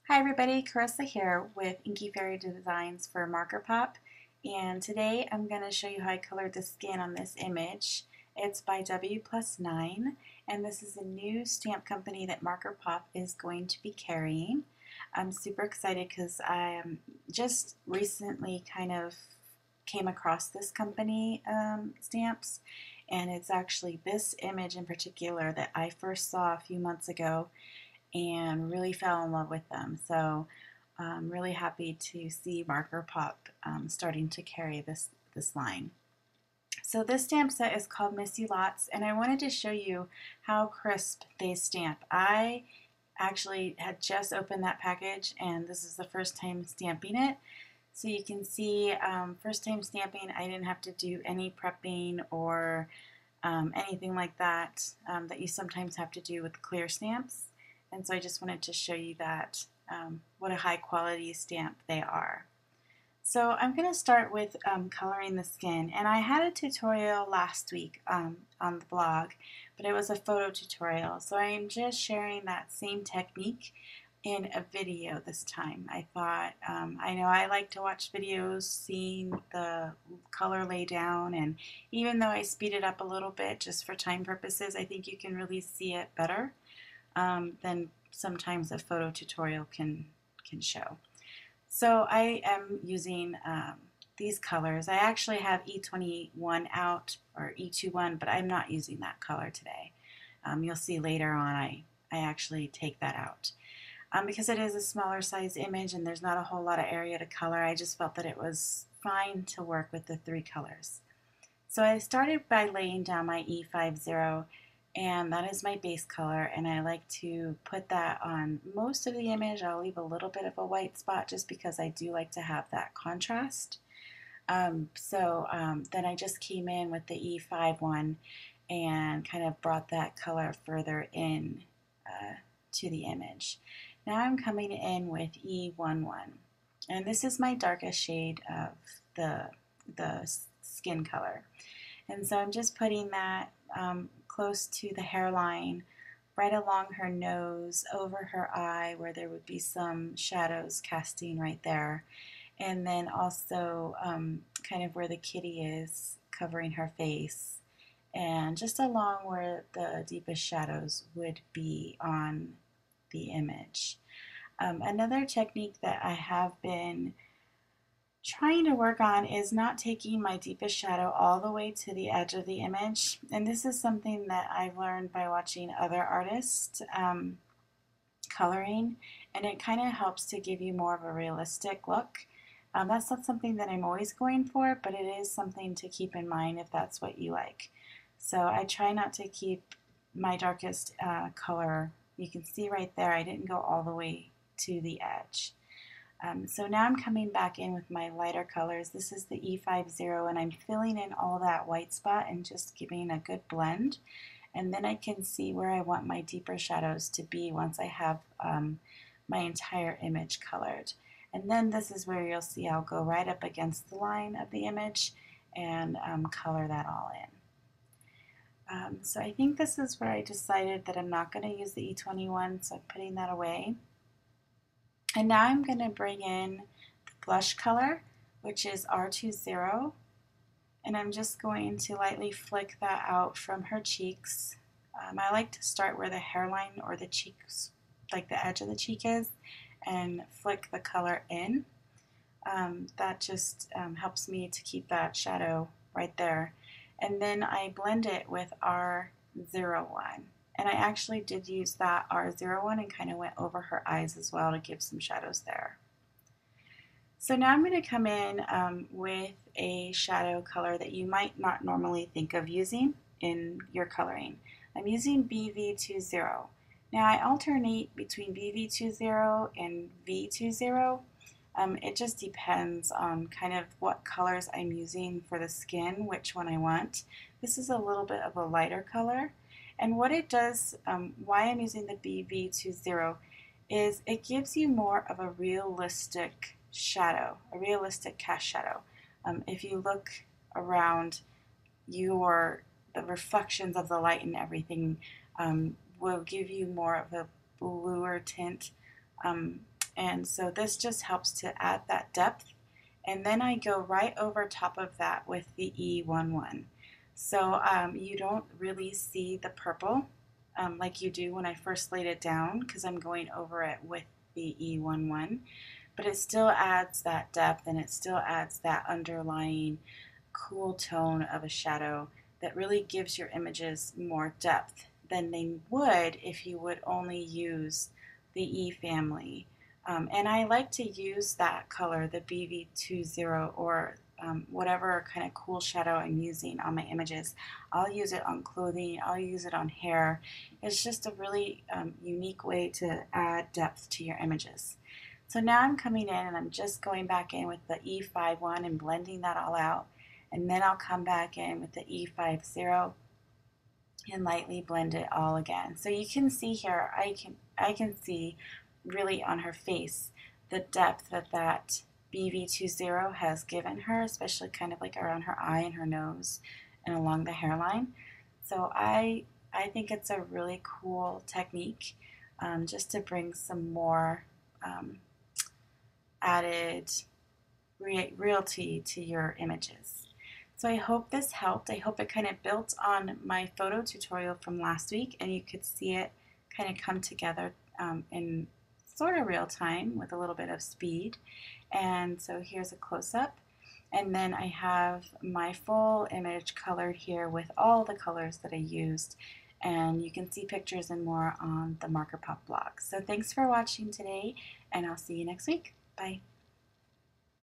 Hi everybody, Carissa here with Inky Fairy Designs for MarkerPop, and today I'm going to show you how I colored the skin on this image. It's by WPlus9, and this is a new stamp company that MarkerPop is going to be carrying. I'm super excited because I just recently kind of came across this company stamps, and it's actually this image in particular that I first saw a few months ago and really fell in love with them. So I'm really happy to see MarkerPop starting to carry this line. So this stamp set is called Miss You Lots, and I wanted to show you how crisp they stamp. I actually had just opened that package, and this is the first time stamping it. So you can see first time stamping, I didn't have to do any prepping or anything like that that you sometimes have to do with clear stamps. And so I just wanted to show you that what a high quality stamp they are. So I'm going to start with coloring the skin, and I had a tutorial last week on the blog, but it was a photo tutorial, so I'm just sharing that same technique in a video this time. I thought, I know I like to watch videos, seeing the color lay down, and even though I speed it up a little bit just for time purposes, I think you can really see it better than sometimes a photo tutorial can show. So I am using these colors. I actually have E21 out, or E21, but I'm not using that color today. You'll see later on I actually take that out. Because it is a smaller size image and there's not a whole lot of area to color, I just felt that it was fine to work with the three colors. So I started by laying down my E50, and that is my base color, and I like to put that on most of the image. I'll leave a little bit of a white spot just because I do like to have that contrast. Then I just came in with the E51 and kind of brought that color further in to the image. Now I'm coming in with E11, and this is my darkest shade of the skin color. And so I'm just putting that close to the hairline, right along her nose, over her eye where there would be some shadows casting right there. And then also kind of where the kitty is, covering her face. And just along where the deepest shadows would be on the image. Another technique that I have been trying to work on is not taking my deepest shadow all the way to the edge of the image, and this is something that I've learned by watching other artists coloring, and it kind of helps to give you more of a realistic look. That's not something that I'm always going for, but it is something to keep in mind if that's what you like. So I try not to keep my darkest color. You can see right there I didn't go all the way to the edge. So now I'm coming back in with my lighter colors. This is the E50, and I'm filling in all that white spot and just giving a good blend. And then I can see where I want my deeper shadows to be once I have my entire image colored. And then this is where you'll see I'll go right up against the line of the image and color that all in. So I think this is where I decided that I'm not going to use the E21, so I'm putting that away. And now I'm going to bring in the blush color, which is R20, and I'm just going to lightly flick that out from her cheeks. I like to start where the hairline or the cheeks, like the edge of the cheek is, and flick the color in. That just helps me to keep that shadow right there. And then I blend it with R01. And I actually did use that R01 and kind of went over her eyes as well to give some shadows there. So now I'm going to come in with a shadow color that you might not normally think of using in your coloring. I'm using BV20. Now I alternate between BV20 and V20. It just depends on kind of what colors I'm using for the skin, which one I want. This is a little bit of a lighter color. And what it does, why I'm using the BV20, is it gives you more of a realistic shadow, a realistic cast shadow. If you look around, the reflections of the light and everything will give you more of a bluer tint And so this just helps to add that depth. And then I go right over top of that with the E11. So you don't really see the purple like you do when I first laid it down, because I'm going over it with the E11. But it still adds that depth, and it still adds that underlying cool tone of a shadow that really gives your images more depth than they would if you would only use the E family. And I like to use that color, the BV20, or whatever kind of cool shadow I'm using on my images. I'll use it on clothing, I'll use it on hair. It's just a really unique way to add depth to your images. So now I'm coming in and I'm just going back in with the E51 and blending that all out. And then I'll come back in with the E50 and lightly blend it all again. So you can see here, I can see really on her face the depth that that BV20 has given her, especially kind of like around her eye and her nose and along the hairline. So I think it's a really cool technique just to bring some more added realty to your images. So I hope this helped. I hope it kind of built on my photo tutorial from last week, and you could see it kind of come together in sort of real time with a little bit of speed. And so here's a close-up. And then I have my full image colored here with all the colors that I used. And you can see pictures and more on the MarkerPop blog. So thanks for watching today, and I'll see you next week. Bye.